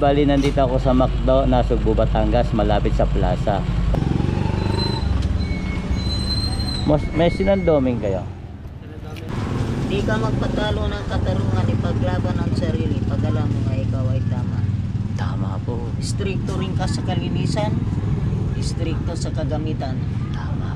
Bali, nandito ako sa McDo, Nasugbu, Batangas, malapit sa plaza. May sinandoming kayo? Di ka magpatalo ng katarungan, ipaglaban ang sarili pag alam mo nga ikaw ay tama. Tama po. Stricto rin ka sa kalinisan, stricto sa kagamitan. Tama.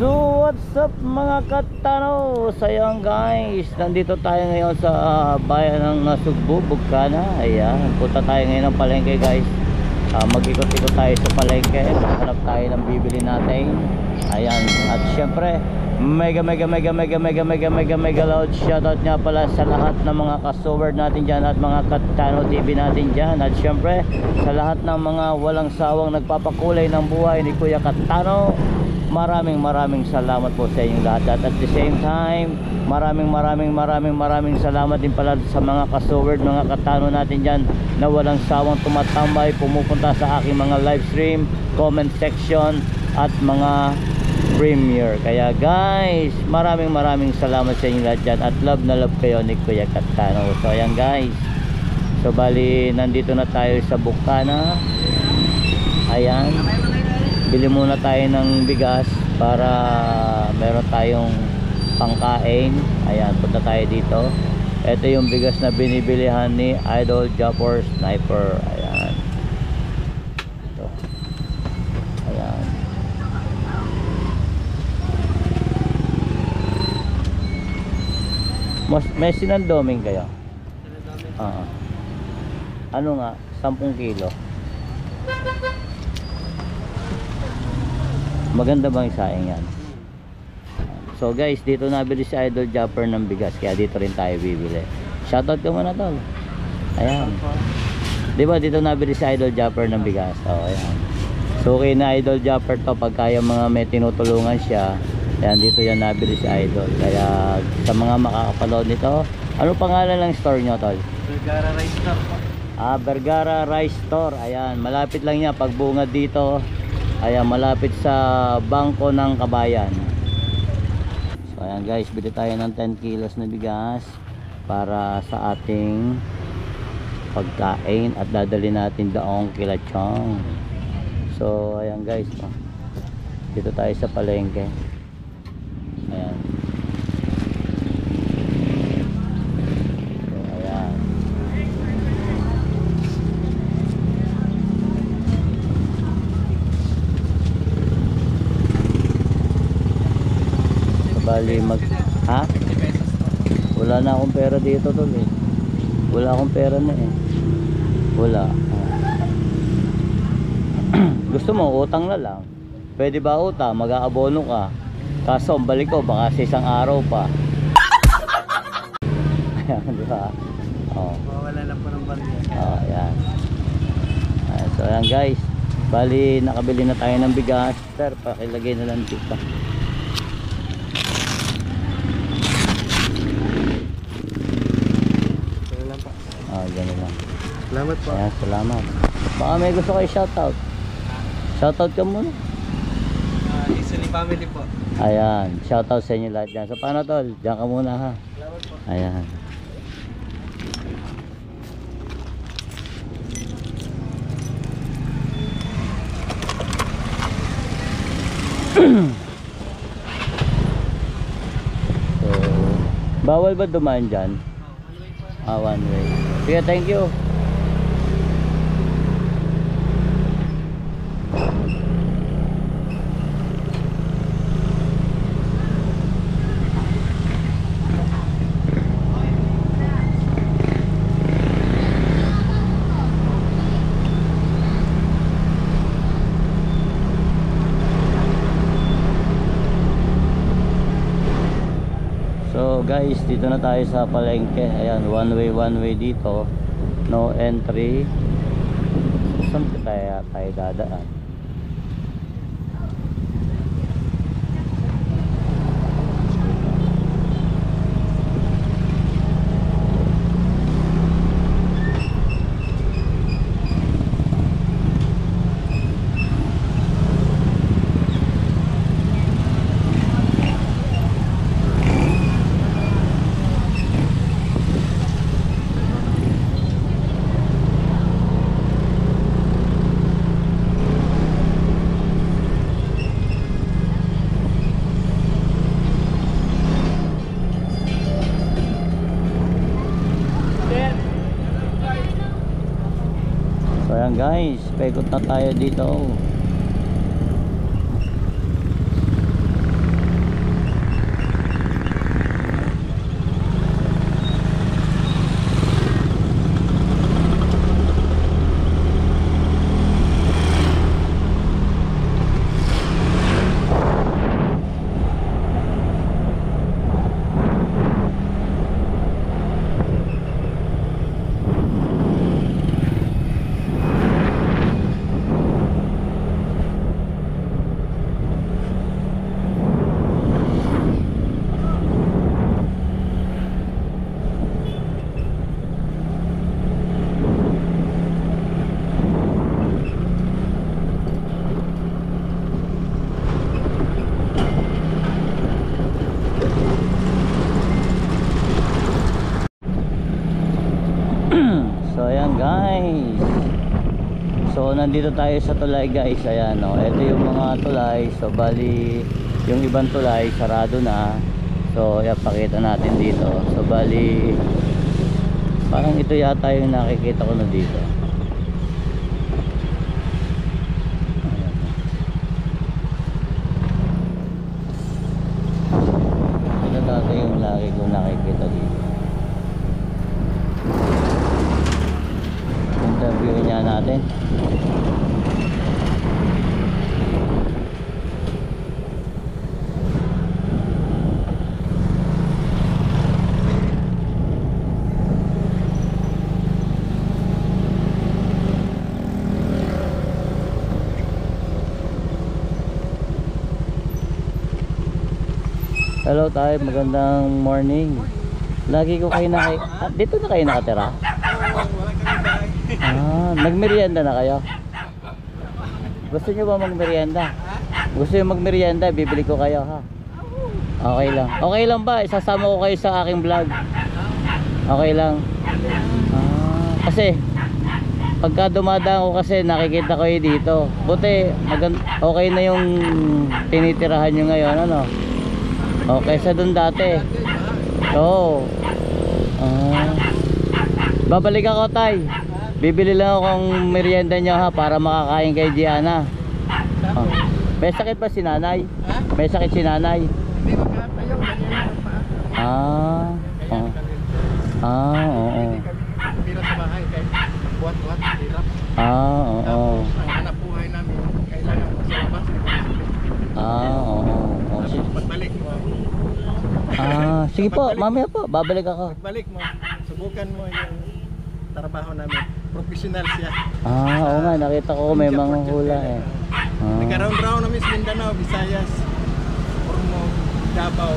So what's up mga katano? Sayang guys, nandito tayo ngayon sa bayan ng Nasugbu, Bugkana. Ayan, punta tayo ngayon ng palengke guys. Mag-ikot-ikot tayo sa palengke, hanap tayo ng bibili natin. Ayan, at syempre mega loud shoutout nga pala sa lahat ng mga ka-soward natin dyan at mga Katano TV natin dyan. At syempre sa lahat ng mga walang sawang nagpapakulay ng buhay ni Kuya Katano, maraming salamat po sa inyong lahat. At the same time, maraming salamat din pala sa mga ka-soward, mga Katano natin dyan na walang sawang tumatambay, pumupunta sa aking mga live stream, comment section at mga premiere. Kaya guys, maraming salamat sa inyo lahat dyan at love na love kayo ni Kuya Katano. So ayan guys, so bali nandito na tayo sa Bugkana. Ayan, bili muna tayo ng bigas para meron tayong pangkain. Ayan, punta tayo dito. Ito yung bigas na binibilihan ni Idol Japper Sniper. Ayan, ito. Ayan, may sinandoming kayo? Ano nga? 10 kilo. Maganda bang isaing yan? So guys, dito nabili si Idol Japper ng bigas, kaya dito rin tayo bibili. Shoutout ka muna tol. Ayan, diba dito nabili si Idol Japper ng bigas? Oh, ayan. So okay na Idol Japper to, pag kaya mga may tinutulungan siya. Ayan, dito yan nabili si Idol. Kaya sa mga makakapanood nito, ano pangalan ng store nyo tol? Vergara Rice Store po. Vergara Rice Store. Ayan, malapit lang niya pagbungad dito. Ayan, malapit sa Bangko ng Kabayan. So ayan guys, bili tayo ng 10 kilos na bigas para sa ating pagkain at dadali natin doon kila Chong. So ayan guys, dito tayo sa palengke. Ayan. So ayan, bali ha? Wala na akong pera dito tol eh. Wala akong pera na eh. Wala. Gusto mo utang na lang? Pwede ba utang? Mag-aabono ka. Kaso balik ko baka sa isang araw pa. Ayan, diba? Oh. Wala na po ng barya. Oh, ayan. Ayan. So ayan guys, bali nakabili na tayo ng bigas. Sir, pakilagay na lang dito. Ganun lang. Salamat po. Ayan, salamat. Baka may gusto kayo shoutout. Shoutout ka muna. Easily family po. Ayan, shoutout sa inyo lahat dyan. So paano tol? Diyan ka muna ha. Salamat po. Ayan. So, bawal ba dumaan dyan? One way. Sige, thank you. So guys, dito na tayo sa palengke. Ayan, one way dito, no entry. Saan tayo dadaan? Ayan guys, paikot na tayo dito. So ayan guys, so nandito tayo sa tulay guys. Ayan o, ito yung mga tulay. So bali yung ibang tulay sarado na. So ayan, pakita natin dito. So bali parang ito yata yung nakikita ko na dito. Ito dati yung lagi ko nakikita dito. Interviewin niya natin. Hello tayo, magandang morning. Lagi ko kayo dito na kayo nakatira? Nagmerienda na kayo? Gusto nyo ba magmerienda? Gusto nyo magmerienda, bibili ko kayo ha? Okay lang. Okay lang ba? Isasama ko kayo sa aking vlog. Okay lang. Kasi pagka dumadaan ko kasi nakikita ko dito. Buti okay na yung tinitirahan nyo ngayon, ano? Okay sa dun dati. Oo. Babalik ako tay. Bibili lang ako ng merienda nyo ha, para makakain kay Gianna. May sakit pa si nanay? May sakit si nanay? Hindi magkatayo, Oo. Hindi na sa bahay kahit buhat-buhat, hirap. Oo. Tapos ang hanap buhay namin, kailangan sa labas. Oo. Tapos pagbalik mo. Sige po, mamaya po, babalik ako. Pagbalik mo, subukan mo yung trabaho namin. Professional siya. Oo nga, nakita ko may mga hula eh. Nagka-round-round namin sa Mindanao, Visayas, Ormo, Davao.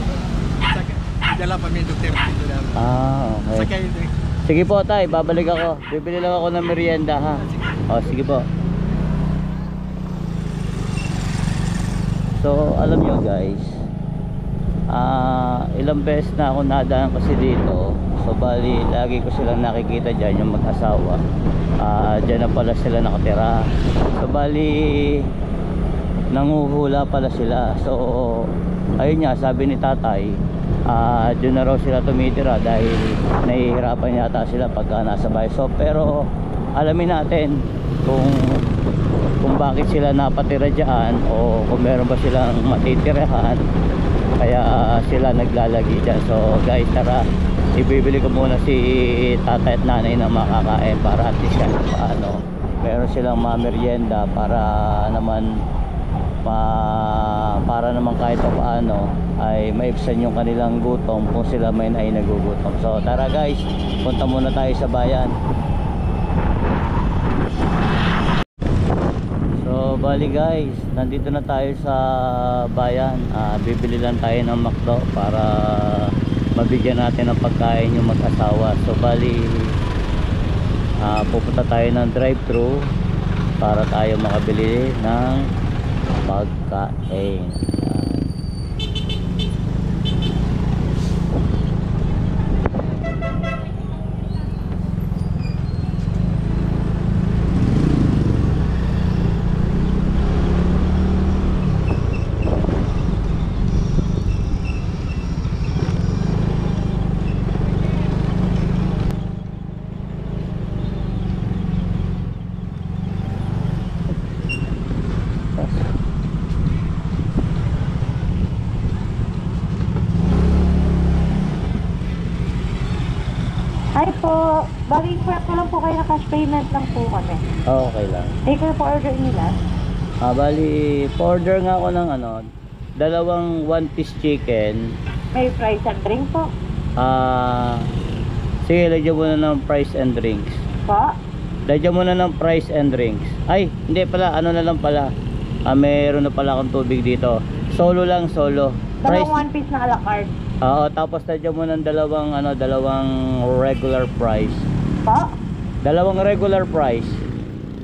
Dala pa may Duterte dito namin. Okay. Sakay ito eh. Sige po tay, babalik ako. Bibili lang ako ng merienda ha. Sige po. So alam nyo guys, ilang beses na ako nadaan kasi dito. So bali lagi ko silang nakikita dyan, yung mag-asawa. Dyan na pala sila nakatira. So bali nanguhula pala sila. So ayun nga, sabi ni tatay, dyan na raw sila tumitira dahil nahihirapan yata sila pagka nasa bahay. So pero alamin natin kung bakit sila napatira dyan, o kung meron ba silang matitirahan kaya sila naglalagi dyan. So guys, tara, ibibili ko muna si tatay at nanay na makakain para at least kahit paano meron silang merienda para naman kahit paano ay maibsan yung kanilang gutom kung sila may ay nagugutom. So tara guys, punta muna tayo sa bayan. So bali guys, nandito na tayo sa bayan. Bibili lang tayo ng McDo para mabigyan natin ng pagkain yung mag-asawa. So bali pupunta tayo ng drive-thru para tayo makabili ng pagkain. Bali, correct ko lang po kayo na cash payment lang po kami. Okay lang. Take ko po order nila. Bali, order nga ako ng ano, dalawang one-piece chicken. May fries and drink po. Sige, lagyan mo na ng fries and drinks. Po? Lagyan mo na ng fries and drinks. Ay, hindi pala, ano na lang pala. Meron na pala akong tubig dito. Solo lang, solo. Dalawang one piece na a la carte. Oo, tapos lagyan mo ng dalawang regular fries. Po? Dalawang regular fries.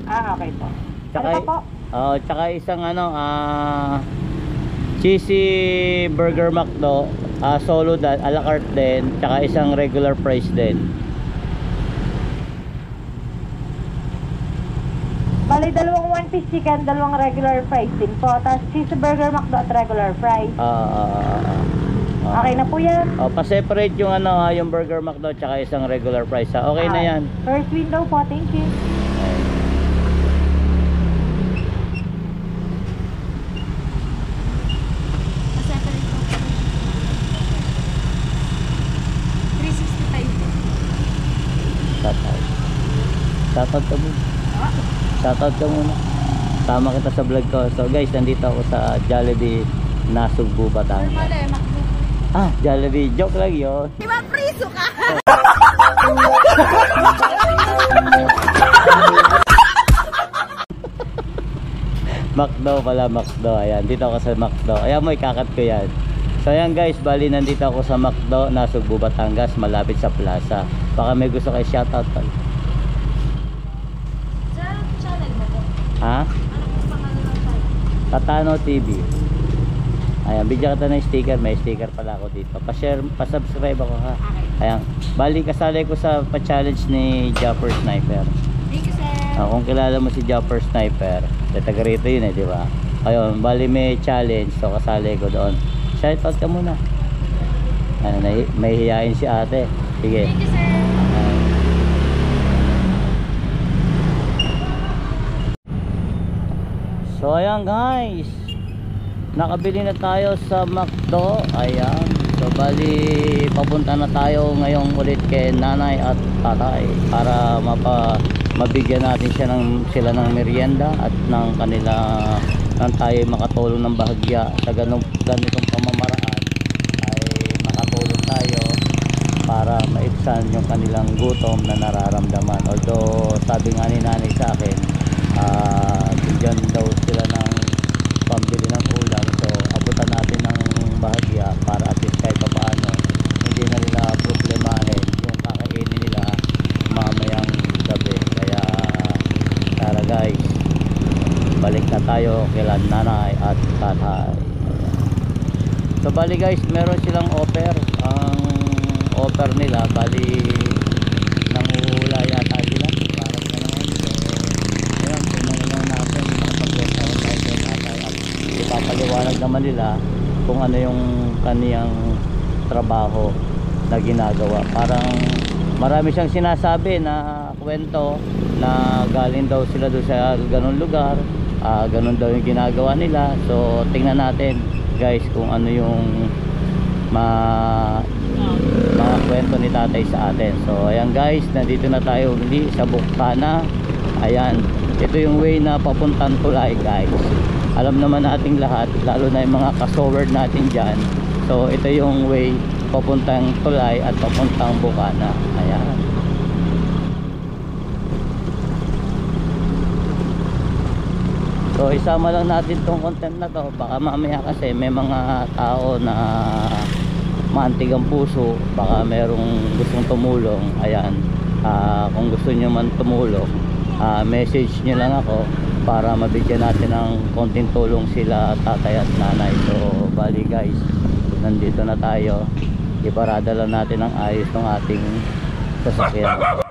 Okay po. Tsaka, Ano pa po? tsaka isang cheesy burger McDo, solo a la carte din, tsaka isang regular fries din. Bali, dalawang one piece chicken, dalawang regular fries din po. Tapos cheeseburger, McDo at regular fries. Okay na po yan. Pa-separate yung yung burger McDo tsaka isang regular fries. Okay na yan. First window po, thank you. Shoutout ka muna. Shoutout ka muna. Tama kita sa vlog ko. So guys, nandito ako sa Jollibee Nasugbu, Batangas. Jollibee. Joke lang yun. Di ba priso ka? McDo pala, McDo. Ayan, dito ako sa McDo. Ayan mo, ikakat ko yan. So ayan guys, bali nandito ako sa McDo, Nasugbu, Batangas, malapit sa plaza. Baka may gusto kayo shoutout pala. Ha? Tatano TV. Ayan, bigyan kita ng sticker. May sticker pala ako dito. Pa-share, pa-subscribe ako ha. Ayan, bali kasali ko sa pa-challenge ni Japper Sniper. Thank you, sir. Kung kilala mo si Japper Sniper, taga rito yun di ba? Ayun, bali may challenge. So kasali ko doon. Shoutout ka muna. May hiyain si ate. Sige. Thank you, sir. So ayan guys, nakabili na tayo sa McDo. Ayan, so bali papunta na tayo ngayong ulit kay nanay at tatay para mabigyan natin sila ng merienda at ng tayo makatulong ng bahagya sa ganitong pamamaraan ay makatulong tayo para maibsan yung kanilang gutom na nararamdaman. Although sabi nga ni nanay sa akin, bigyan daw sila ng pambili ng ulam, so abutan natin ng bahagya para at least kahit paano hindi na nila problemahin yung kakainin nila mamayang gabi. Kaya tara guys, balik na tayo kila nanay at tatay. So bali guys, meron silang offer. Ang offer nila bali nanguhula yata sila para sa ipapaliwanag naman nila kung ano yung kaniyang trabaho na ginagawa. Parang marami siyang sinasabi na kwento na galing daw sila doon sa ganun lugar, ganun daw yung ginagawa nila. So tingnan natin guys kung ano yung mga kwento ni tatay sa atin. So ayan guys, nandito na tayo uli sa Bukana. Ayan, ito yung way na papuntang Tulay guys. Alam naman nating lahat, lalo na yung mga kasoward natin dyan. So ito yung way papuntang Tulay at papuntang Bukana. Ayan. So isama lang natin tong content na to. Baka mamaya kasi may mga tao na maantig ang puso, baka merong gustong tumulong. Ayan, kung gusto nyo man tumulong, message nyo lang ako para mabigyan natin ng konting tulong sila tatay at nanay. So bali guys, nandito na tayo. Iparada lang natin ang ayos ng ating sasakyan.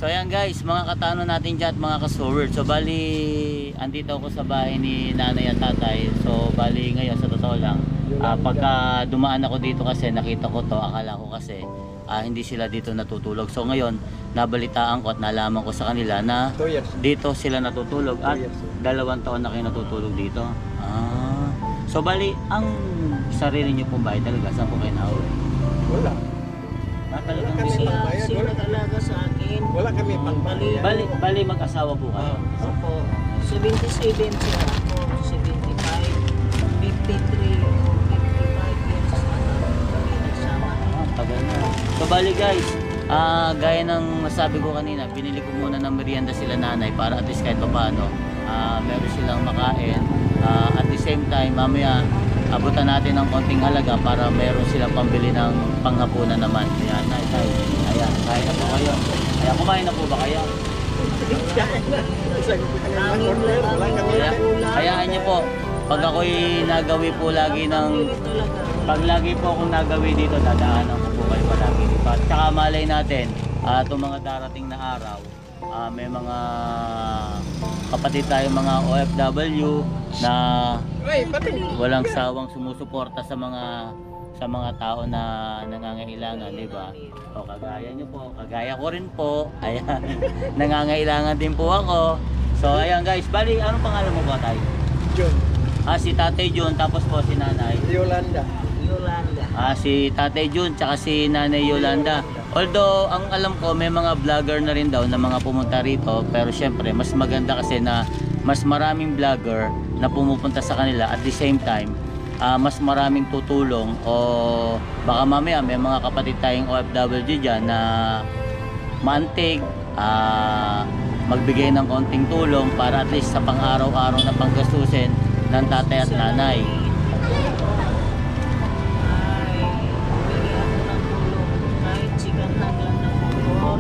So ayan guys, mga katano natin dyan at mga kasoward. So bali, andito ako sa bahay ni nanay at tatay. So bali ngayon sa totoo lang, pagka dumaan ako dito kasi nakita ko to, akala ko kasi hindi sila dito natutulog. So ngayon, nabalitaan ko at nalaman ko sa kanila na 2 years. dito sila natutulog at 2 years. 2 taon na kayo natutulog dito. So bali, ang sarili niyo pong bahay talaga, saan po kayo nauwi? Wala. Talagang Wala busy. kami. Siya nag-alaga sa akin. Wala kami pangbayad. Bali mag-asawa po kayo. Opo, 77 siya ako, 75, 53 o 55 years na kami nagsama. Tagal na. So bali guys, gaya ng nasabi ko kanina, binili ko muna ng merienda sila nanay para at least kahit pa paano, meron silang makain. At the same time, mamaya abutan natin ng konting halaga para meron silang pambili ng panghapunan naman. Ayan, tay. Ayan, kain na po kayo. Ayan, kumain na po ba kayo? Hangin lang Wala kami kami. Kaya, ulam. hayaan niyo po, pag ako'y nagawi po lagi ng Talaga. pag lagi po akong nagawi dito, dadaanan ko po kayo palagi dito. At saka malay natin, itong mga darating na araw, may mga kapatid tayo mga OFW na Ay, pati. walang sawang sumusuporta sa mga tao na nangangailangan, di ba? O kagaya nyo po, kagaya ko rin po. Ayan, nangangailangan din po ako. So ayan guys, bali, anong pangalan mo ba tayo? June. Si Tatay Jun, tapos po si Nanay. Yolanda. Yolanda. Si Tatay Jun, tsaka si Nanay Yolanda. Although, ang alam ko, may mga vlogger na rin daw na mga pumunta rito. Pero syempre, mas maganda kasi na mas maraming vlogger na pumupunta sa kanila. At the same time, mas maraming tutulong. O baka mamaya may mga kapatid tayong OFW dyan na mantig, magbigay ng konting tulong para at least sa pang-araw-araw na panggastusin ng tatay at nanay. Ay, bigyan ako ng tulong. Kahit siganan lang ng motor.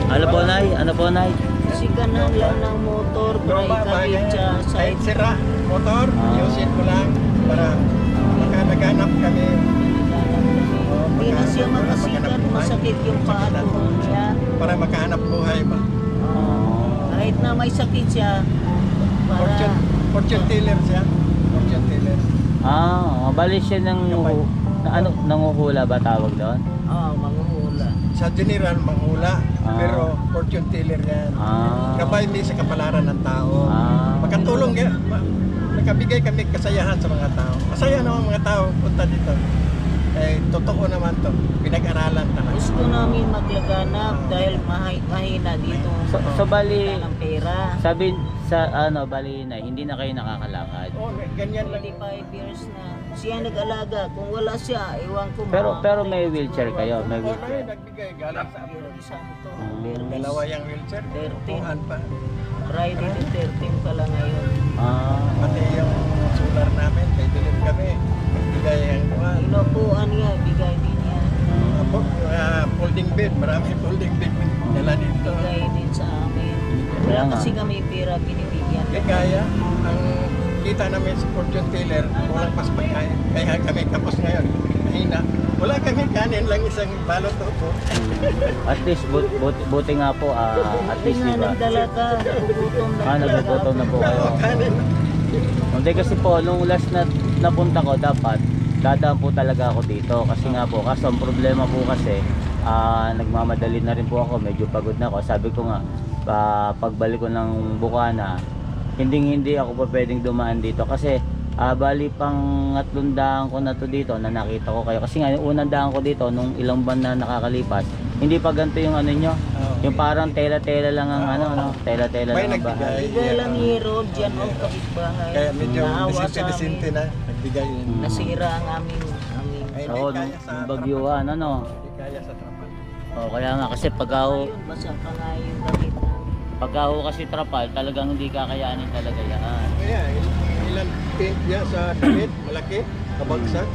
Ano po, Nay? Ano po, Nay? Siganan lang ng motor. Para ikabit siya sa Kahit sira, motor, ayusin ko lang para makanaganap kami. Hindi na siya makasikat. Masakit yung paa tuhod niya. Para makahanap buhay ba? Kahit na may sakit siya. Para Fortune teller siya. Fortune teller. Bali siya nanguhula ba tawag doon? manguhula. Sa general, manghula. Pero fortune teller yan. Gabay hindi sa kapalaran ng tao. Makatulong yan. Nakabigay kami kasayahan sa mga tao. Masaya naman mga tao punta dito. Totoo naman to. Pinag-aralan talaga. Gusto namin maglaganap dahil mahina dito. So bali, ng pera. sabi sa bali na hindi na kayo nakakalakad. Ganyan lang. 25 years na. Siya nag-alaga. Kung wala siya, iwan ko. Pero may wheelchair kayo, may wheelchair. Nagbigay galing sa Santo. dalawa yung wheelchair. 13. Tuhan pa. Friday the 13 pala ngayon. Pati yung solar namin, kay dilim kami. Nagbigay ang tuwan. Inupuan niya, bigay din niya. Folding bed, marami folding bed dala dito. Bigay din sa amin. Kaya nga. Kasi kami pera binibigyan. Kaya ang kita namin sa fortune teller, walang pas pagkain. Kaya kami tapos ngayon, mahina. Wala kami kanin lang isang balot po. At least buti nga po, at least Nga, diba? nagdala ka, nagugutom na. Nagugutom na po kayo. Kanin. Hindi kasi po, nung last na napunta ko, dapat dadaan po talaga ako dito. Kasi nga po, kaso ang problema po kasi, nagmamadali na rin po ako, medyo pagod na ako. Sabi ko nga, pagbalik ko ng Bukana, hindi ako pa pwedeng dumaan dito. Kasi, bali pang 3 daan ko na to dito na nakita ko kayo. Kasi nga, yung unang daan ko dito, nung ilang buwan na nakakalipas, hindi pa ganito yung ano nyo. Yung parang tela-tela lang ang tela-tela May lang ang bahay. Bigay lang hero, dyan ang kapitbahay. Kaya medyo Naawa sa disinte amin. na. Nagbigay yun. Nasira ang aming Ay, Oo, hindi kaya sa nung bagyuhan, ano. Hindi kaya sa trapal. Kaya nga kasi Ayun, basa pa nga yung damit namin. pagka kasi trapal, talagang hindi kakayanin talaga yan. Kaya ilan paint yan sa damit, malaki, kabagsak,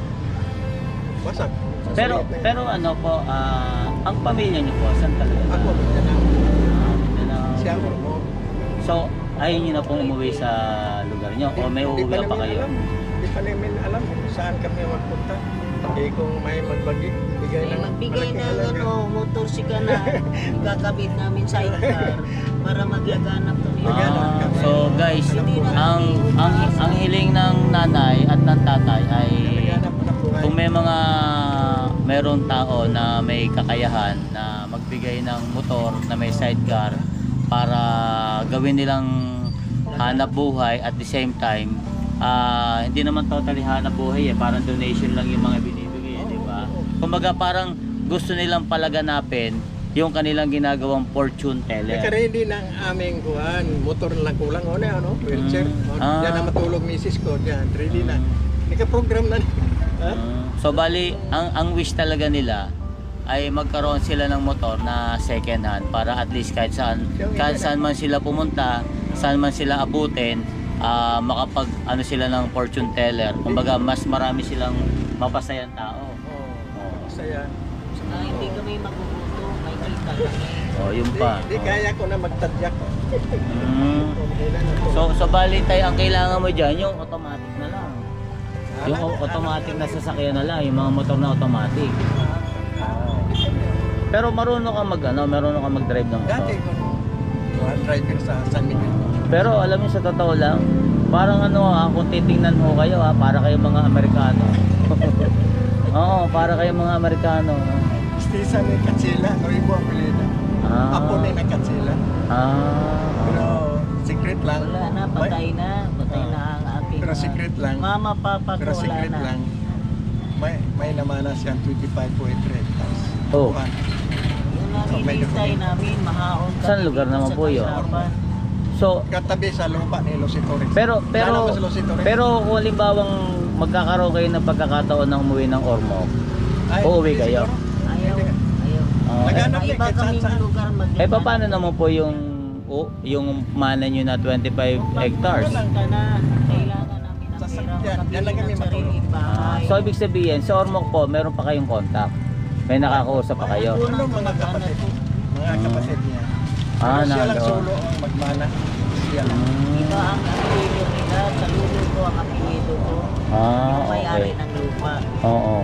basak. Pero ano po, ang pamilya niyo po, saan talaga? Ako, yan lang. Mindanao. Siya mo. So, ayaw niyo na pong umuwi sa lugar niyo o may uuwi pa kayo? Hindi pa namin alam kung saan kami magpunta. Kung may magbagi, bigay May ng magbigay malaking ng halaga. motorsika na ikakabit namin sa sidecar para maglaganap kami. So guys, ang hiling ng nanay at ng tatay ay Naghanap na buhay. kung may mayroong tao na may kakayahan na magbigay ng motor na may sidecar para gawin nilang hanap buhay at the same time hindi naman totally hanap buhay parang donation lang yung mga binibigay di ba? Kumbaga parang gusto nilang palaganapin yung kanilang ginagawang fortune teller. Naka-ready ng aming motor na lang kulang wheelchair. Diyan na matulog misis ko diyan, ready na. Naka-program na. So bali, ang wish talaga nila ay magkaroon sila ng motor na second hand para at least kahit saan man sila pumunta, saan man sila abutin, makapag sila ng fortune teller. Kumbaga mas marami silang mapasayang tao. Masaya. Hindi kami maguguto, may kita kami. Yun pa. Di kaya ko na magtadyak. So bali tayo, ang kailangan mo diyan yung automatic na lang. Yung automatic na sasakyan na lang, yung mga motor na automatic. Pero marunong ka marunong ka mag-drive ng motor. Dati ko driver sa San Miguel. Pero alam niyo sa totoo lang, parang kung titingnan mo kayo para kayong mga Amerikano. Oo, para kayong mga Amerikano. Stisa ni Katsila, Noibo ang pilita. Apo ni na Katsila. Pero secret lang. Wala na, patay na ang aking. Pero secret lang. Mama, papa ko, Pero secret wala na. lang. May namana siyang 25.3 hectares. Oh. Yung nangilitay namin, mahaon kami. Saan lugar naman sa po yun? Kasapan. So, Katabi sa lupa ni Lositores. pero Pero kung halimbawang magkakaroon kayo ng pagkakataon ng umuwi ng Ormoc, uuwi kayo. Ayaw. Naghanap May iba kahit kaming saan-saan. lugar maglalaan. Paano naman po yung mana nyo na 25 hectares? Ka na, kailangan namin ng pera. Yan lang kami ng sariling bahay. So ibig sabihin, sa Ormoc po, meron pa kayong contact. May nakakausap pa kayo. Ano mga kapatid? Mga kapatid niya. Pero siya lang nalo. solo ang magmana. Siya lang. Iba ang apelido nila, sa lulo ko ang apelido ko. Yung may-ari Okay. ng lupa. Oo.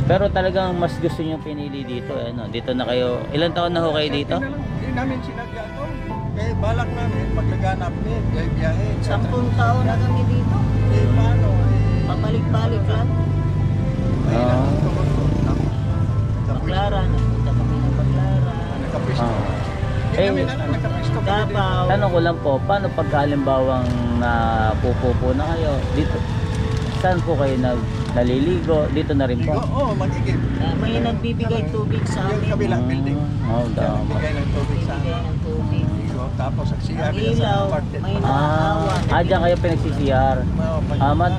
Pero talagang mas gusto nyo pinili dito. Dito na kayo. Ilan taon na ho kayo dito? Hindi namin sinadya to. Kaya balak namin, paglaganap ni, biyahe. 10 taon na kami dito. Paano? Pabalik-balik lang. Baclaran, nagpunta kami ng Baclaran. Nakapisto. Eh, Kami na lang, nakapisto kami din. Davao. Tanong ko lang po, paano pagka halimbawang napupupo na kayo? Dito, saan po kayo naliligo? Dito na rin po? Oo, magigib. May nagbibigay tubig sa Yung amin. kabilang building. Dama. Bigay ng tubig sa Bibigay ng tubig. Ligo. Tapos ang CR Ang nila sa ilaw, apartment. may nakakawan. Diyan kayo pinagsisiyar.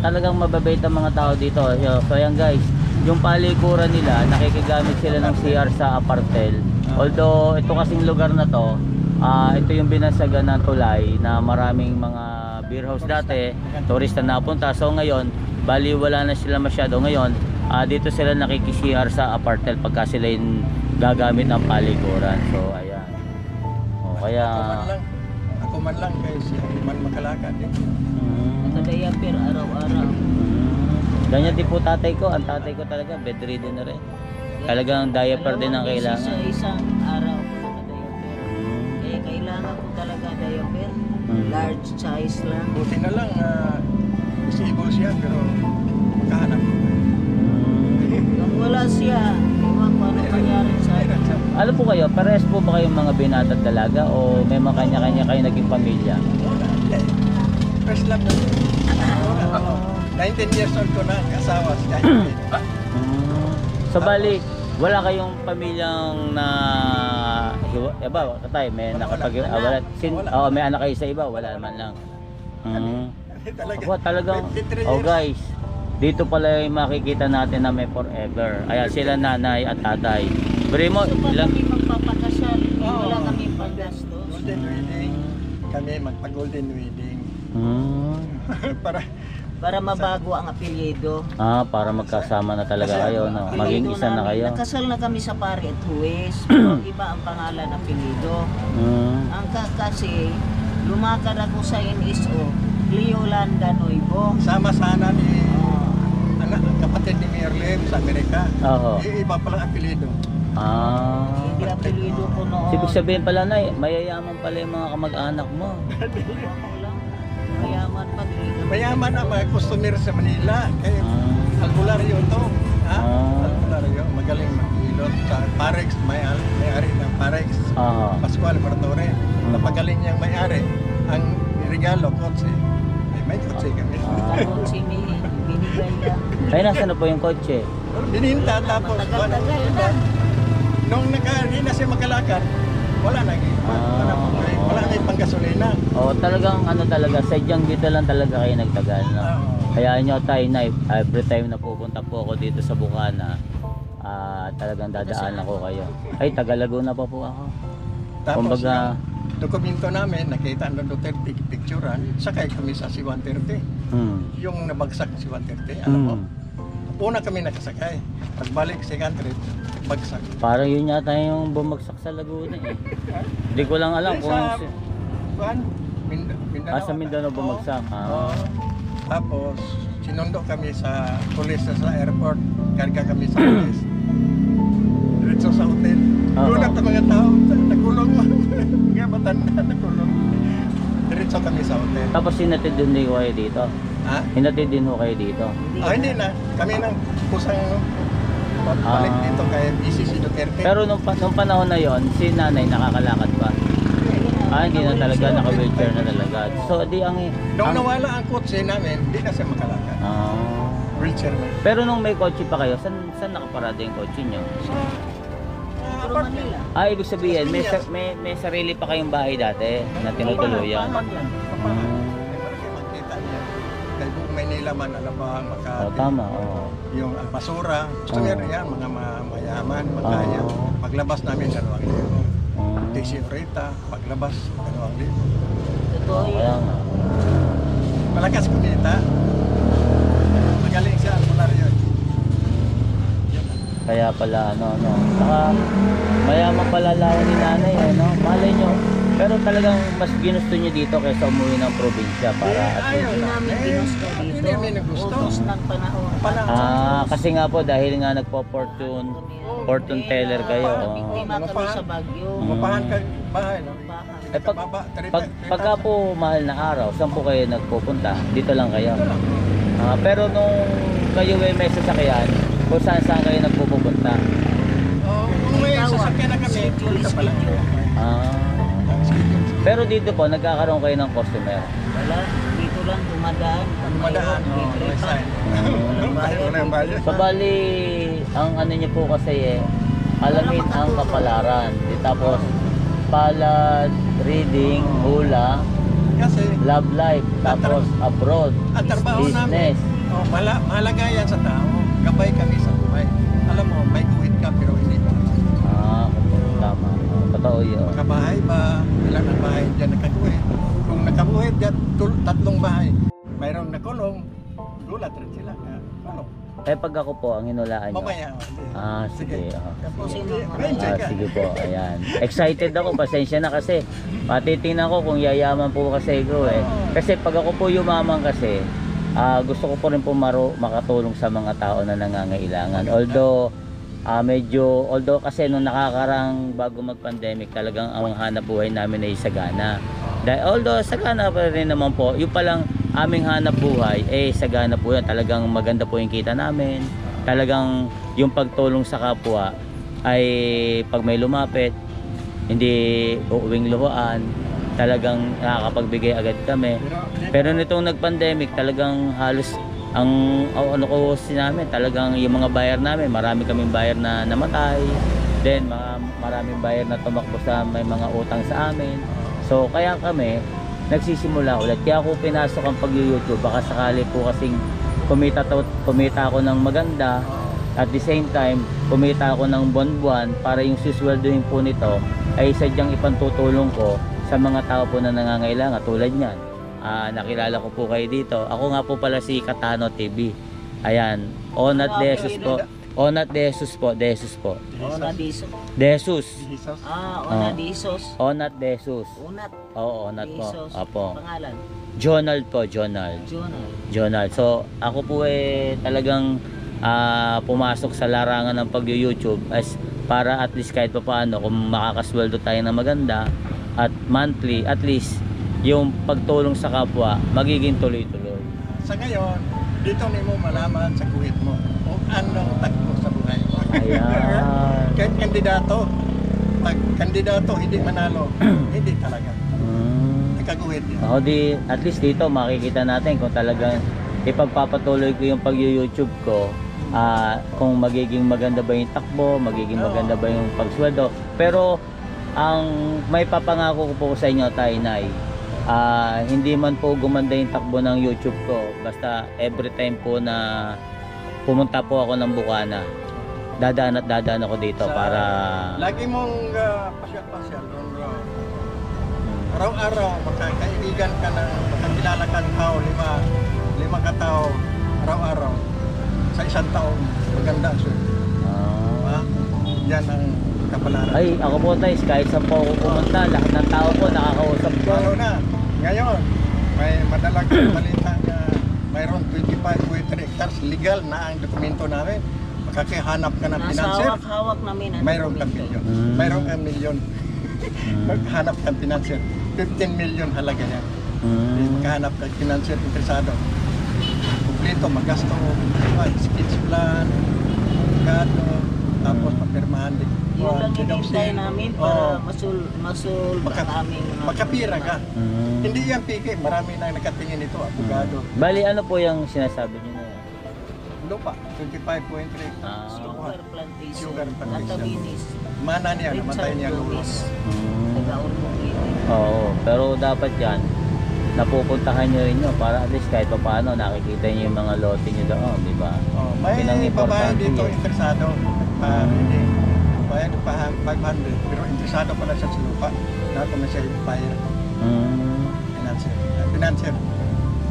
Talagang mababait ang mga tao dito. So ayan guys, yung palikuran nila, nakikigamit sila ng CR sa apartel. Although ito kasing lugar na to, ito yung binasagan ng tulay na maraming mga beer house dati, turista na napunta. So ngayon, bali wala na sila masyado. Ngayon, dito sila nakikisiyar sa apartel pagka sila yung gagamit ng palikuran. So ayan. Kaya Ako man lang kaya siya man makalakad eh. Nakadayapir araw-araw. Ganyan din po tatay ko. Ang tatay ko talaga bedridden na rin. Talagang diaper din ang kailangan. Sa isang araw ko nakadayapir. Kaya kailangan ko talaga diaper. Large size lang. Buti na lang disabled siya pero makahanap ko. Kung wala siya, iwan ko ano nangyari sa akin. Ano po kayo? Parehas po ba kayong mga binata at dalaga o may mga kanya-kanya kayo naging pamilya? First love na. 19 years old ko na asawa siya. So bali, wala kayong pamilyang na iba, katay, may may anak kayo sa iba, wala naman lang. Talagang, guys, dito pala yung makikita natin na may forever. Ayan sila nanay at tatay. Primo, Gusto pa ilang kami magpapakasal. Wala kami paggastos. Golden wedding. Kami magpa-golden wedding. Para mabago ang apelyido. para magkasama na talaga kayo, no? Maging isa na kayo. Nakasal na kami sa pare at huwes. Pero iba ang pangalan ng apelyido. Ang kasi, lumakad ako sa NSO. Leolanda Noibo. Sama sana ni ang kapatid ni Mayor Lim sa Amerika. Oo. Iba pala ang apelido. Hindi apelyido ko noon. Ibig sabihin pala na, mayayaman pala yung mga kamag-anak mo. Mayaman pa din. Mayaman ang mga customer sa Manila. Kaya albularyo to. Albularyo, magaling mag-ilot sa Parex, may-ari ng Parex. Pascual Bartore. Napagaling niyang may-ari. Ang regalo, kotse. May kotse kami. Kotse binigay niya. Ay, nasa na po yung kotse? Bininta, tapos Matagal na. nung hindi na siya makalakad, wala na. Wala na yung panggasolina. Talagang talaga, sadyang dito lang talaga kayo nagtagal, no? Kaya nyo tayo na, every time na pupunta po ako dito sa Bukana, talagang dadaan ako kayo. Ay, taga Laguna pa po ako. Tapos Kumbaga, yung dokumento namin, nakita ng Duterte picturean, sakay kami sa C-130. Yung nabagsak si 130, alam mo? Una kami nakasakay. Pagbalik second trip, bagsak. parang yun yata yung bumagsak sa Laguna eh. Hindi ko lang alam kung... Mindanao. sa Mindanao bumagsak. Tapos, sinundo kami sa pulis sa airport. Karga kami sa pulis. Diretso sa hotel. Doon ang mga tao, nagulong. Mga matanda, nagulong. Diretso kami sa hotel. Tapos hinatid din ko kayo dito. Ha? Hinatid din ho kayo dito. Hindi na. Kami nang kusang balik dito kay PCC Duterte. Pero nung panahon na yon, si nanay nakakalakad pa. Hindi na talaga, naka-wheelchair na talaga. So, di ang... Nung nawala ang kotse namin, hindi na siya makalakad. Wheelchair na. Pero nung may kotse pa kayo, saan nakaparada yung kotse nyo? Puro Manila. Ibig sabihin, may sarili pa kayong bahay dati na tinutuluyan. Makita niya. Dahil buong Maynila man, alam ba, Makati. Tama, Yung basura, gusto niya yan, mga mayaman, magkaya. Paglabas namin, 2,000. Rita, paglabas, 2,000. Totoo Kaya yan. nga. Malakas kumita. Magaling siya, albularyo. Kaya pala, Saka, mayaman pala lawan ni nanay, Malay nyo. Pero talagang mas ginusto nyo dito kaysa umuwi ng probinsya para at least. Hindi namin ginusto dito. Hindi namin gusto. Utos ng panahon. Kasi nga po, dahil nga fortune teller kayo. Biktima kami sa Bagyo. Mapahan ka bahay, no? Pagka po mahal na araw, saan po kayo nagpupunta? Dito lang kayo? Pero nung kayo may sasakyan, kung saan kayo nagpupunta? Kung may sasakyan na kami, dito pala. Pero dito po, nagkakaroon kayo ng customer? Wala, dito lang dumadaan. Dumadaan, may sign. Walang bayad. So bali, ang niyo po kasi alamin ang kapalaran. Tapos, palad, reading, hula, Kasi, love life, tapos abroad, ang trabaho namin, business. mahalaga yan sa tao. Gabay kami sa buhay. Alam mo, may kuwit ka pero hindi pa. Tama. Totoo yun. Makabahay ba? Ilan ang bahay dyan nakakuwit? Kung nakabuhit dyan, 3 bahay. Mayroong nakulong, gulat rin sila. Kulong. Pag ako po, ang hinulaan nyo. Mamaya. Sige. Tapusin mo. Enjoy ka. Sige po, ayan. Excited ako, pasensya na kasi. Patitingnan ko kung yayaman po kasi ko eh. Kasi pag ako po yumaman kasi, gusto ko po rin po makatulong sa mga tao na nangangailangan. Although kasi nung nakakarang bago mag-pandemic, talagang ang hanap buhay namin ay sagana. Although sagana pa rin naman po, yung palang aming hanap buhay, sagana po yan. Talagang maganda po yung kita namin. Talagang yung pagtulong sa kapwa ay pag may lumapit, hindi uuwing luhaan, talagang nakakapagbigay agad kami. Pero nitong nag-pandemic, talagang halos ang namin, talagang yung mga buyer namin, marami kaming buyer na namatay, then maraming buyer na tumakbo sa may mga utang sa amin. So kaya kami nagsisimula ulit. Kaya ako pinasok ang pag-YouTube, baka sakali po kasing kumita ako ng maganda, at the same time kumita ako ng buwan-buwan para yung susweldohin po nito ay sadyang ipantutulong ko sa mga tao po na nangangailangan tulad niyan. Nakilala ko po kayo dito. Ako nga po pala si Katano TV. Ayan, Onat De Jesus po. Onat De Jesus po, De Jesus po. Onat Disos. De Jesus. Onat Disos. Onat De Jesus. Onat. Oo, Onat po. Apo. Pangalan? Jonald po, Jonald. So, ako po talagang pumasok sa larangan ng pag-YouTube as para at least kahit paano kung makakasweldo tayo na maganda at monthly, at least yung pagtulong sa kapwa magiging tuloy-tuloy. Sa ngayon, dito ni mo malaman sa kuwit mo. anong takbo sa buhay mo. Ayan. Kahit kandidato, pag kandidato hindi manalo, hindi talaga. Nakaguhit yan. Ako di, at least dito makikita natin kung talagang ipagpapatuloy ko yung pag-YouTube ko, kung magiging maganda ba yung takbo, magiging maganda ba yung pagsweldo. Pero ang may papangako ko po sa inyo, Tay, Nay, hindi man po gumanda yung takbo ng YouTube ko, basta every time po na pumunta po ako ng Bukana, dadaan ako dito para Lagi mong pasyal-pasyal. Araw-araw, makakaibigan ka ng makakilala ka ng tao, lima ka tao, araw-araw. Sa isang taon, maganda siya. Yan ang kapalaran. ay, ako po, Tay, kahit saan po ako pumunta, lahat ng tao po nakakausap ko. Lalo na, ngayon, may madalag balita na mayroon 25.3 hectares legal na ang dokumento namin. Makakahanap ka ng Nasa financier, hawak-hawak namin ang mayroon kang dokumento. milyon. Mayroon kang milyon. Maghanap kang financier, 15 million halaga yan. Maghanap kang financier interesado. Kompleto, magasto, sketch plan, kado, tapos papirmahan din. Yun lang hinintay namin para masul Maka- ang aming mga Makapira ka. problema. Hindi yan piki, marami nang nakatingin ito, abogado. Bali, ano po yung sinasabi niyo na yan? Lupa, 25.3. Sugar plantation. Sugar plantation. Tataginis. Mana niya, namatay Richard niya lulo. Gomez. Taga-Ulmong Oo, pero dapat yan, napupuntahan nyo rin yun para at least kahit pa paano nakikita nyo yung mga lote nyo doon, di ba? Oh, may Yun ang babae importante dito eh. interesado. Hindi. Bayad pa 500, pero interesado pala siya sa lupa. Dapat na siya buyer, financier.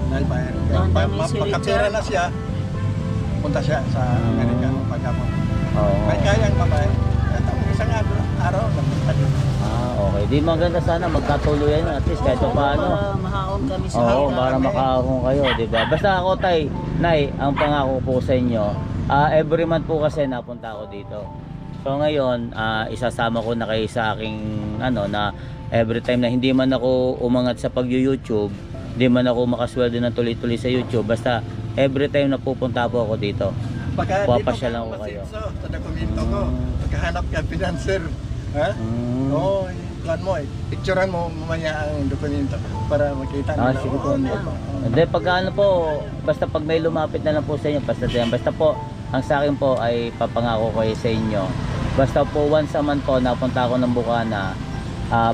Naibayar. Ang dami si Pagkapira Richard. na siya, punta siya sa Amerika, pagkapon. Oo. May kayang babae. Ito, isang araw, napunta dito. Okay. Di maganda sana magkatuluyan yun, at least kahit pa paano. Para mahaon kami sa Oo, hirap. para makahong kayo, di ba? Basta ako, Tay, Nay, ang pangako po sa inyo, every month po kasi napunta ako dito. So ngayon, isasama ko na kayo sa aking na every time na hindi man ako umangat sa pag-YouTube, hindi man ako makasweldo ng tuloy-tuloy sa YouTube, basta every time na pupunta po ako dito. Pagka Papasyalan dito ko ka kayo. masinso sa dokumento ko, pagkahanap ka financier, ha? Oo, plan mo eh. Picturean mo mamaya ang dokumento para makita nila. Sige po. Oo. Hindi, pagka po, basta pag may lumapit na lang po sa inyo, basta po, ang sa akin po ay papangako kayo sa inyo. Basta po once a month po, napunta ako ng Bukana,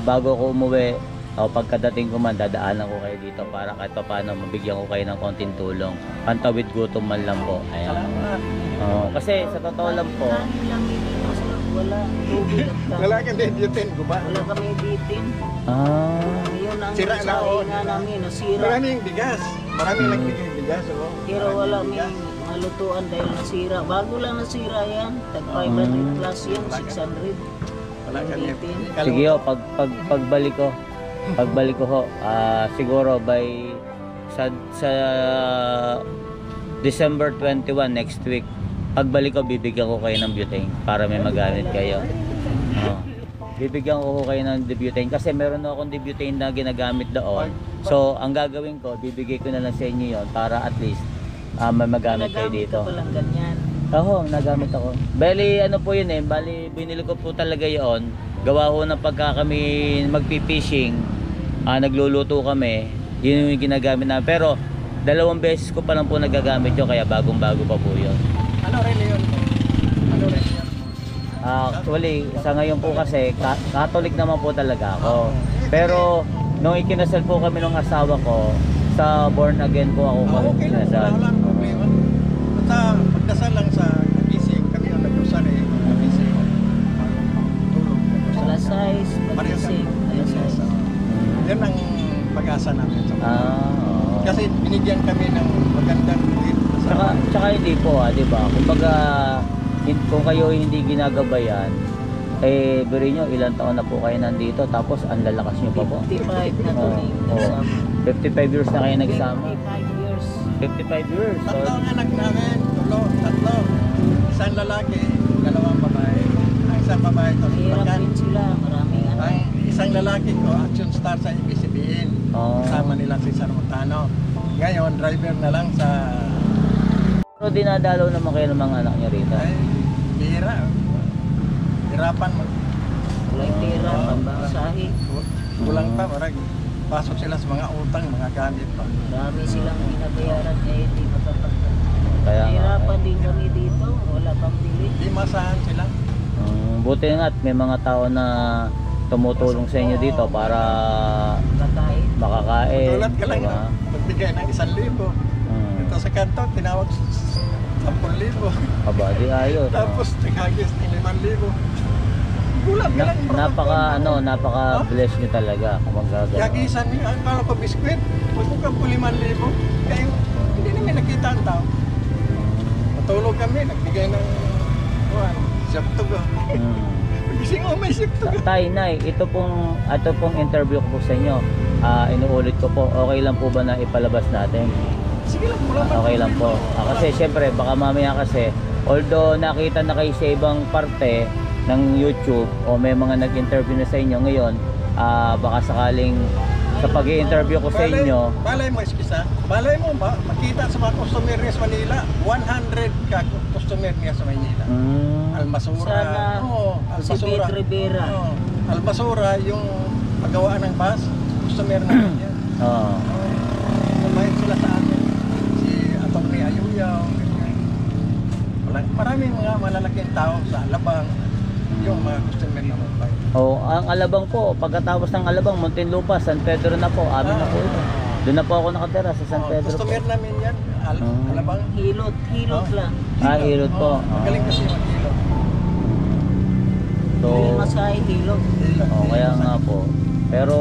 bago ko umuwi, o pagkadating ko man, dadaanan ko kayo dito para kahit pa paano mabigyan ko kayo ng konting tulong. Pantawid gutom man lang po. Ayan. Salamat. Kasi sa totoo lang po, Namin lang dito sa wala tubig at kami. Wala kang dediutin, guba. Wala kami bitin. Yun ang Sira na, sabi oh. nga namin, nasira. Maraming bigas. Maraming nagbigay bigas. Oh. Pero wala may malutuan dahil nasira. Bago lang nasira yan. Tag 500 plus yan, 600. Wala kang Bitin. sige ho, pagbalik ko ho, siguro by sa December 21 next week, pagbalik ko bibigyan ko kayo ng butane para may magamit kayo. Bibigyan ko kayo ng butane kasi meron na akong butane na ginagamit doon. So ang gagawin ko, bibigay ko na lang sa inyo yon para at least may magamit kayo Nagamit dito. ka palang ganyan. Oo, nagamit ako. Bali, ano po yun bali, binili ko po talaga yun. Gawa ho ng pagka kami magpipishing, nagluluto kami, yun yung ginagamit namin. Pero, 2 beses ko pa lang po nagagamit yun, kaya bagong-bago pa po yun. Ano reliyon mo? Ano reliyon mo? Actually, sa ngayon po kasi, Catholic naman po talaga ako. Pero, nung ikinasal po kami ng asawa ko, sa born again po ako Okay lang, kinasal. wala lang problema. Basta magdasal lang sa nagising. Kami ang nagdasal eh. Nagising. Tulog. Alas 6, pagising. Alas 6. Yan ang pag-asa namin sa mga. Oo. Kasi binigyan kami ng magandang buhit. Tsaka hindi po di ba? Kumbaga, kung kayo hindi ginagabayan, beri nyo, ilang taon na po kayo nandito, tapos ang lalakas nyo pa po. 55 na Oo, tuloy. oo. 55 years na kayo nagsama. 55 years. 55 years. So, Tatlong anak namin, tatlo. Isang lalaki, 2 babae. Ang isang babae ito, Mahirap Bagan. din sila. Maraming anak. Ang isang lalaki ko, action star sa ABS-CBN. Oh. Kasama nila si Sir Montano. Ngayon, driver na lang sa Pero dinadalaw naman kayo ng mga anak niya rito. Ay, bihira. Hirapan mo. Walang tira, pambasahe. Kulang pa, marag. Pasok sila sa mga utang, mga gamit pa. Marami silang binabayaran kaya hindi makapagpapag. Kaya nga. Hirapan din kami dito, wala pang bili. Di masahan sila. Buti nga't may mga tao na tumutulong sa inyo dito para Kakain. makakain. Tulad ka lang, diba? magbigay ng 1,000. Ito sa kanto, tinawag 10,000. Aba, di ayos. Tapos naghagis ng 5,000. Gulat ka lang. Napaka bless nyo talaga kung magagano. Yagisan niyo, ang kala ko biskwit. Magbuka po 5,000. Kaya hindi namin nakita ang tao. Matulog kami, nagbigay ng siyaptog. Gising mo, may siyaptog. Tay, Nay, ito pong interview ko po sa inyo. Inuulit ko po, okay lang po ba na ipalabas natin? Sige lang, wala man. Okay lang po. Kasi syempre, baka mamaya kasi, although nakita na kayo sa ibang parte ng YouTube o may mga nag-interview na sa inyo ngayon, baka sakaling sa pag-i-interview ko sa inyo, Balay mo, iskisa. Balay mo ba, makita sa mga customer niya sa Manila, 100 ka customer niya sa Manila. Almasura. Sana si Almasura. Pete Rivera. Almasura, yung pagawaan ng bus, customer namin yan. Oo. Kumain sila sa atin. Si Atty. Ayuyaw. Maraming mga malalaking tao sa Alabang. Yung mga customer na Mumbai. Ang Alabang po, pagkatapos ng Alabang, Muntinlupa, San Pedro na po, amin na po ito. Doon na po ako nakatira sa San Pedro po. Customer namin yan. Alabang. Hilot lang. Hilot po. Magaling kasi mag-hilot. So, Masahe, hilot. kaya nga po. Pero,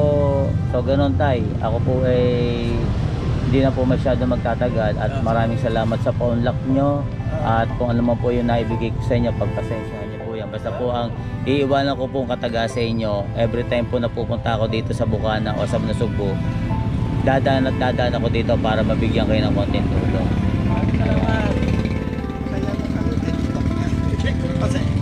so ganun tay, ako po hindi na po masyado magtatagal at maraming salamat sa paunlak nyo at kung ano man po yung naibigay ko sa inyo, pagpasensyahan nyo po yan. Basta po ang iiwanan ko pong kataga sa inyo, every time po na pupunta ako dito sa Bukana o sa Nasugbu, dadaan ako dito para mabigyan kayo ng konting tulong. Salamat. Saya mo kami dito.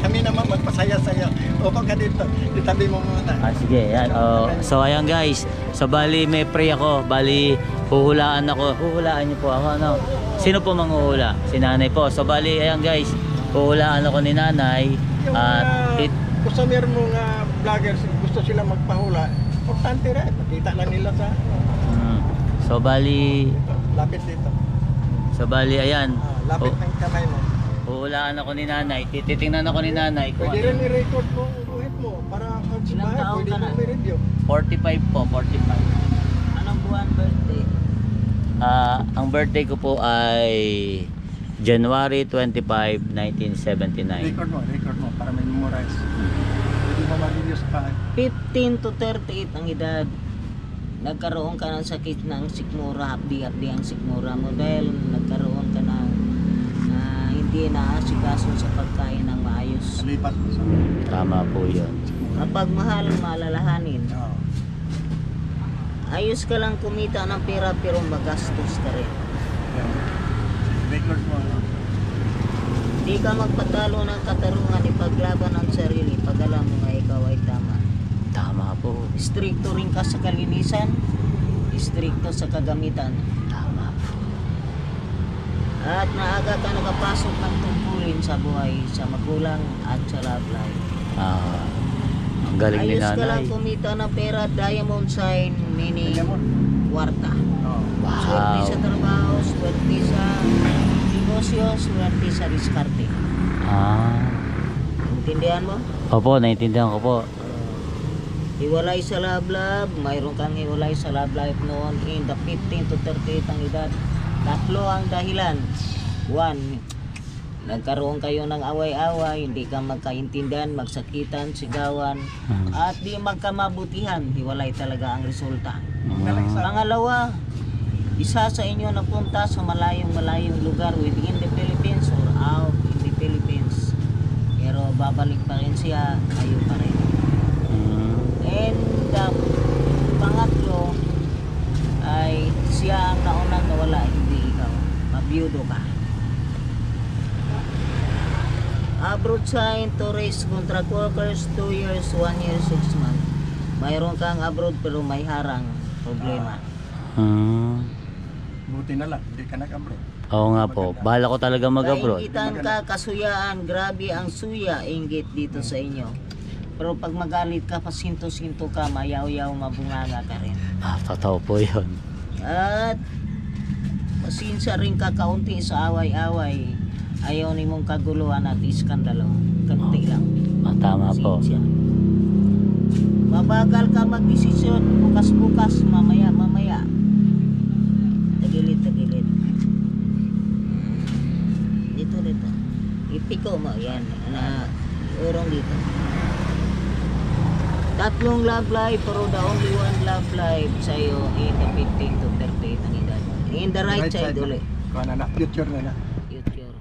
Kami naman magpasaya-saya. Upo ka dito. Itabi mo muna. Sige, yan. So ayan guys, so bali may pray ako, bali huhulaan ako. Huhulaan niyo po ako, ano? Sino po manghuhula? Si nanay po. So bali, ayan guys, huhulaan ako ni nanay. Yung At customer mo nga vloggers, gusto sila magpahula. Importante rin. Makita lang nila sa so bali, lapit dito. ayan. Lapit ng kamay mo. Huhulaan ako ni nanay. Titingnan ako ni nanay. Kung Pwede ano. rin i-record mo ang buhit mo para sa Ilang bahay, taon pwede ka na? mo i-review. 45 po, 45. Anong buwan birthday? Ang birthday ko po ay January 25, 1979. Record mo para may memorize. Pwede mo mag-review sa bahay. 15 to 38 ang edad. Nagkaroon ka ng sakit ng sikmura, hapdi-hapdi ang sikmura mo dahil nagkaroon ka ng hindi naasikaso sa pagkain ng maayos. Lipat mo sa Tama po yun. Kapag mahal, malalahanin. Oo. Ayos ka lang kumita ng pera pero magastos ka rin. Yan. Record mo. Hindi ka magpatalo ng katarungan, ipaglaban ang sarili pag alam mo nga ikaw ay tama. Tama po. Stricto rin ka sa kalinisan, stricto sa kagamitan. Tama po. At maaga ka nakapasok ng tungkulin sa buhay, sa magulang at sa love life. Ang galing ni Ayos ka lang nanay. kumita ng pera, diamond sign, meaning Diamond. kwarta. Oo. Swerte Wow. sa trabaho, swerte sa negosyo, swerte sa diskarte. Intindihan mo? Opo, naiintindihan ko po. Hiwalay sa love life, mayroon kang hiwalay sa love life noon in the 15 to 38 ang edad. Tatlo ang dahilan. One, nagkaroon kayo ng away-away, hindi ka magkaintindihan, magsakitan, sigawan, at di magkamabutihan. Hiwalay talaga ang resulta. Pangalawa, isa sa inyo napunta sa malayong lugar within the Philippines or out in the Philippines. Pero babalik pa rin siya, kayo pa rin. And the pangatlo ay siya ang naunang nawala, hindi ikaw. Mabiyudo ka. Abroad sign, tourist, contract workers, 2 years, 1 year, 6 months. Mayroon kang abroad pero may harang problema. Buti na lang, hindi ka nag-abroad. Oo nga po. Bahala ko talaga mag-abroad. Kaingitan ka, kasuyaan, grabe ang suya, inggit dito sa inyo. Pero pag magalit ka, pasinto-sinto ka, mayaw-yaw, mabunganga ka rin. Totoo po yun. At pasensya rin ka kaunti sa away-away. Ayaw ni mong kaguluhan at iskandalo. Kanti lang. Tama po. Pasensya. Mabagal ka magdesisyon. Bukas-bukas, mamaya-mamaya. Tagilid. Dito. Ipiko mo. Yan. Urong dito. 3 love life, pero the only one love life sa'yo in the 15 to 38 ang edad. In the right side ulit. Kuha na, future na. Future.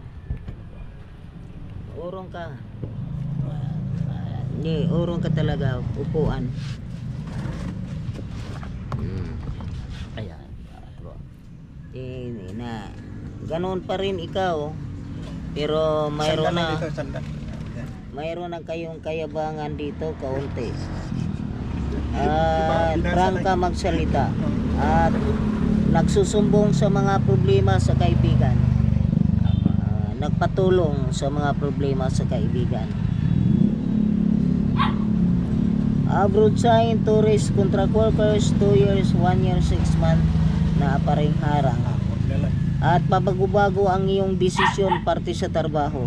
Urong ka. Hindi, urong ka talaga. Upuan. Ayan. Na, ganoon pa rin ikaw. Pero mayroon na, mayroon na kayong kayabangan dito, kaunti. At prang ka magsalita. At nagsusumbong sa mga problema sa kaibigan. Nagpatulong sa mga problema sa kaibigan. Abroad sign, tourist, contract workers, 2 years, 1 year, 6 months na aparing harang. At pabago-bago ang iyong desisyon parte sa trabaho.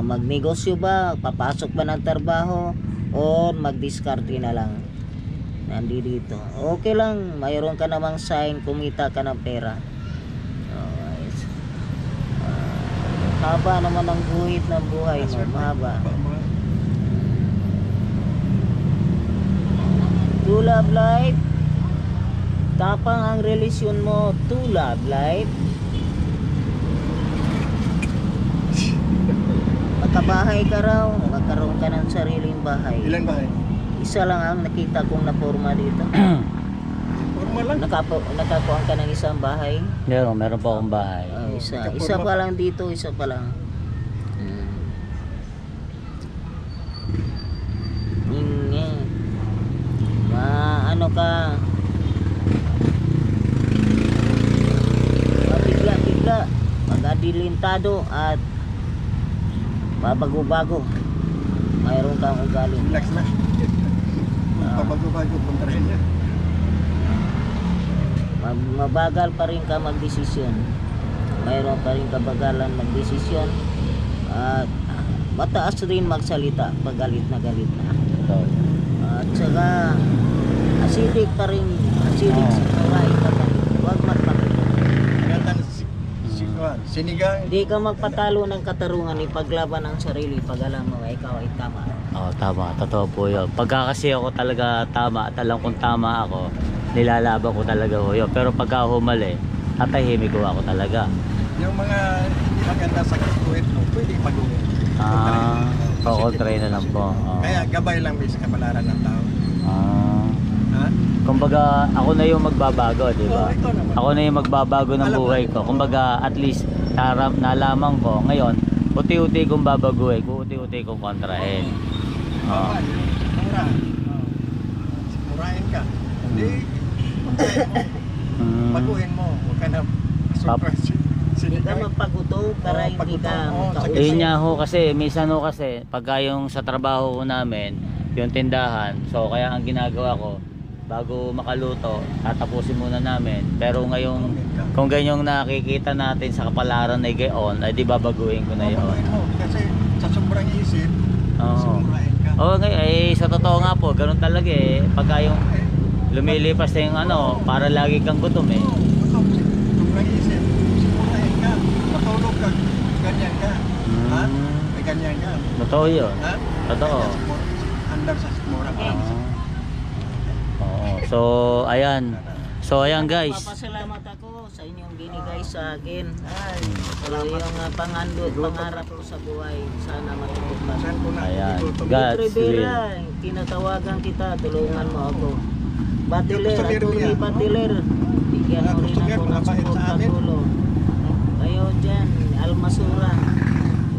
Magnegosyo ba, papasok ba ng trabaho, o magdiskarte na lang. Nandito. Okay lang, mayroon ka namang sign, kumita ka ng pera. Haba naman ang guhit ng buhay mo, mahaba. To love life, tapang ang relasyon mo. To love life, magkabahay ka raw, magkaroon ka ng sariling bahay. Ilan bahay? Isa lang ang nakita kong naporma dito. Forma lang. Nakakuha ka ng isang bahay. Meron po akong bahay. Isa pa lang dito, isa pa lang. Ano ka? Bigla, mag-adilintado at babago-bago. Mayroon kang ugali. Relax na. Pabago-bago, puntarin niya. Mabagal pa rin ka magdesisyon. Mayroon pa rin kabagalan magdesisyon. At mataas rin magsalita pag galit na galit na. At saka acidic pa rin. Acidic sinigain ka pa rin. Huwag magpakita. Sinigang. Hindi ka magpatalo ng katarungan, ipaglaban ang sarili pag alam mo ikaw ay tama. Tama. Totoo po yun. Pagka kasi ako talaga tama at alam kong tama ako, nilalaban ko talaga ho yun. Pero pagka humali, tatahimik ko ako talaga. Yung mga hindi maganda sa kuwet mo, pwede mag-uwi. Pakontray na lang po. Kaya gabay lang sa kapalaran ng tao. Ha? Kumbaga, ako na yung magbabago, di ba? Oo, ikaw naman. Ako na yung magbabago ng buhay ko. Kumbaga, at least nalaman ko ngayon, uti-uti kong babaguhin, uti-uti kong kontrahin. Mura. Murahin ka. Hindi. Baguhin mo. Huwag ka na surprise. Hindi ka magpaguto para hindi ka makausap. Yun nga ho kasi, minsan ho kasi, pagka yung sa trabaho ko namin, yung tindahan, so kaya ang ginagawa ko, bago makaluto, tatapusin muna namin. Pero ngayon, kung ganyong nakikita natin sa kapalaran na gayon, ay di babaguhin ko na yun. Baguhin mo. Kasi sa sobrang isip, sumurahin ka. Oo, sa totoo nga po, ganun talaga eh. Pagka yung lumilipas na yung para lagi kang gutom eh. Sobrang isip, sumurahin ka. Matulog ka, ganyan ka. Ha? May ganyan ka. Totoo yun. Ha? Totoo. Andar sa simura ka. So ayan guys. Papasalamat ako sa inyong binigay sa akin. So yung pangarap ko sa buhay, sana matutupad. Ayan. God's God's will. Rivera, tinatawagan kita, tulungan mo ako. Batiler, Gusto niyo Atty. rin yan. Batiler, bigyan mo rin Gusto niyo, ako ng mabait support sa at amin. tulong. Kayo dyan, Almasura,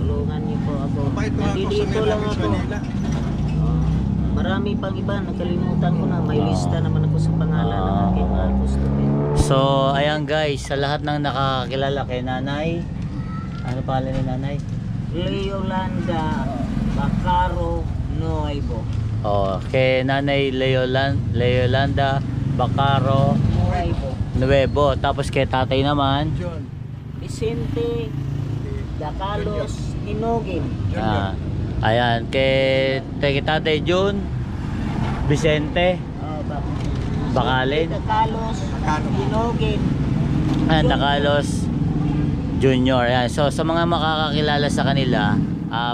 tulungan niyo po ako. Mabait mo ako sa Nandito lang Mirabes, ako. Manila. Marami pang iba, nakalimutan ko na. May lista naman ako sa pangalan ng aking mga customer. So, ayan guys, sa lahat ng nakakilala kay nanay, ano pangalan ni nanay? Leolanda Bacaro Nuevo. Oh, kay nanay Leolanda Bacaro Nuevo. Tapos kay tatay naman, John. Vicente Dacalos Hinogin. ah, ayan, kay tatay Jun Vicente Bacalin. Dacalos Hinogin. Ayan, Dacalos Junior. Ayan. So sa mga makakakilala sa kanila,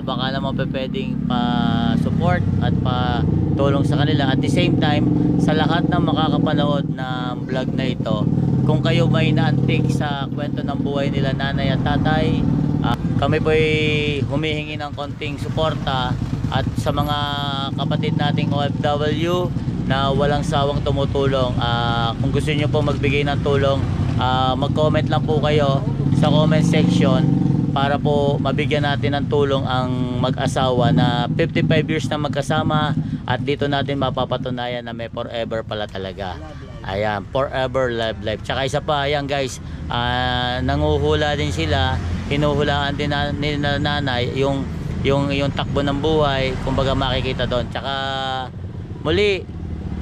baka naman pwedeng pa-support at pa-tulong sa kanila. At the same time, sa lahat ng makakapanood ng vlog na ito, kung kayo may naantig sa kwento ng buhay nila nanay at tatay, kami po'y humihingi ng konting suporta. At sa mga kapatid nating OFW na walang sawang tumutulong, kung gusto niyo po magbigay ng tulong, mag-comment lang po kayo sa comment section para po mabigyan natin ng tulong ang mag-asawa na 55 years na magkasama, at dito natin mapapatunayan na may forever pala talaga. Ayan, forever love life. Tsaka isa pa, ayan guys, nanguhula din sila, hinuhulaan din ni nanay yung takbo ng buhay, kumbaga makikita doon. Tsaka muli,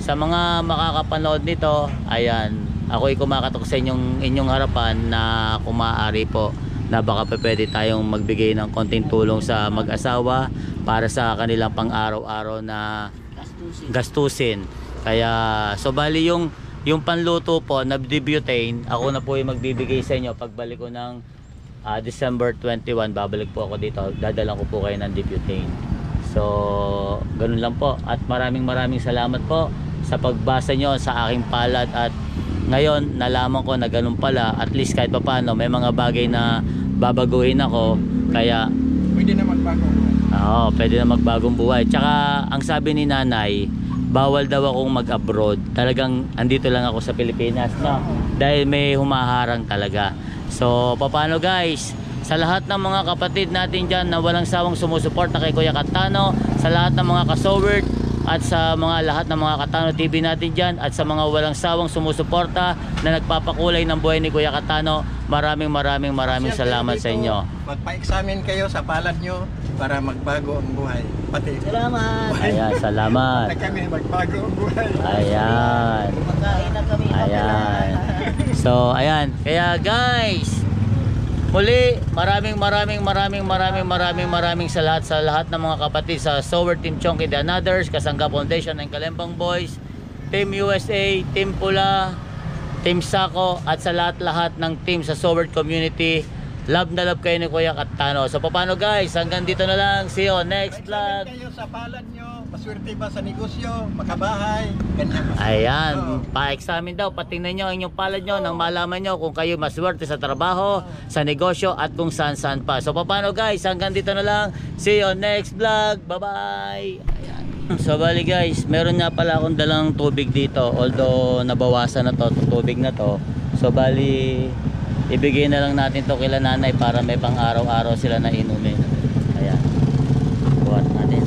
sa mga makakapanood nito, ayan, ako'y kumakatok sa inyong harapan na kung maaari po na baka pwede tayong magbigay ng konting tulong sa mag-asawa para sa kanilang pang-araw-araw na gastusin. Kaya so bali yung panluto po na butane, ako na po yung magbibigay sa inyo pagbalik ko ng December 21. Babalik po ako dito, dadalan ko po kayo ng butane. So ganun lang po, at maraming salamat po sa pagbasa nyo sa aking palad. At ngayon nalaman ko na ganun pala, at least kahit pa paano may mga bagay na babaguhin ako, kaya Pwede na magbago. oo, pwede na magbagong buhay. Tsaka ang sabi ni nanay, bawal daw akong mag-abroad, talagang andito lang ako sa Pilipinas, no? Dahil may humaharang talaga. So paano guys, sa lahat ng mga kapatid natin dyan na walang sawang sumusuporta kay Kuya Katano, sa lahat ng mga kasowert, at sa mga lahat ng mga Katano TV natin dyan, at sa mga walang sawang sumusuporta na nagpapakulay ng buhay ni Kuya Katano, maraming salamat sa inyo. Magpa-examine kayo sa palad nyo para magbago ang buhay. Pati. Salamat. Ayan, salamat. Na kami magbago ang buhay. Ayan. Kumakain na kami. Ayan. So, ayan. Kaya guys, muli, maraming sa lahat ng mga kapatid sa Sower Team Chonky The Anothers, Kasangga Foundation and Kalembang Boys, Team USA, Team Pula, Team Sako, at sa lahat ng team sa Sower Community. Love na love kayo ni Kuya Katano. So paano guys, hanggang dito na lang. See you next vlog. Kayo sa palad nyo, maswerte ba sa negosyo, makabahay, ganyan. Ayan, Oo. pa-examine daw, patingnan nyo ang inyong palad nyo nang malaman nyo kung kayo maswerte sa trabaho, sa negosyo, at kung saan pa. So paano guys, hanggang dito na lang. See you next vlog. Bye bye. Ayan. So bali guys, meron nga pala akong dalang tubig dito, although nabawasan na to, tubig na to. So bali, ibigay na lang natin to kila nanay para may pang araw-araw sila na inumin. Ayan, buhat natin.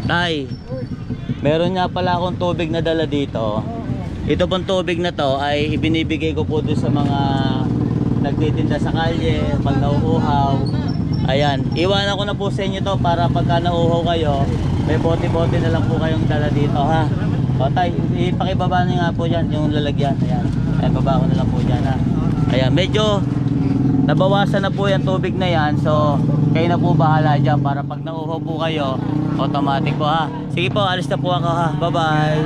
Tay, meron nga pala akong tubig na dala dito. Ito pong tubig na to ay ibinibigay ko po doon sa mga nagtitinda sa kalye pag nauuhaw. Ayan, iwanan ko na po sa inyo to para pagka nauuhaw kayo, may bote-bote na lang po kayong dala dito, ha. O tay, ipakibaba nyo nga po dyan yung lalagyan. Ayan, ayan, baba ko na lang po dyan, ha. Ayan, medyo nabawasan na po yung tubig na yan. So kayo na po bahala dyan para pag nauuhaw po kayo, automatic po, ha. Sige po, alis na po ako, ha. Bye bye.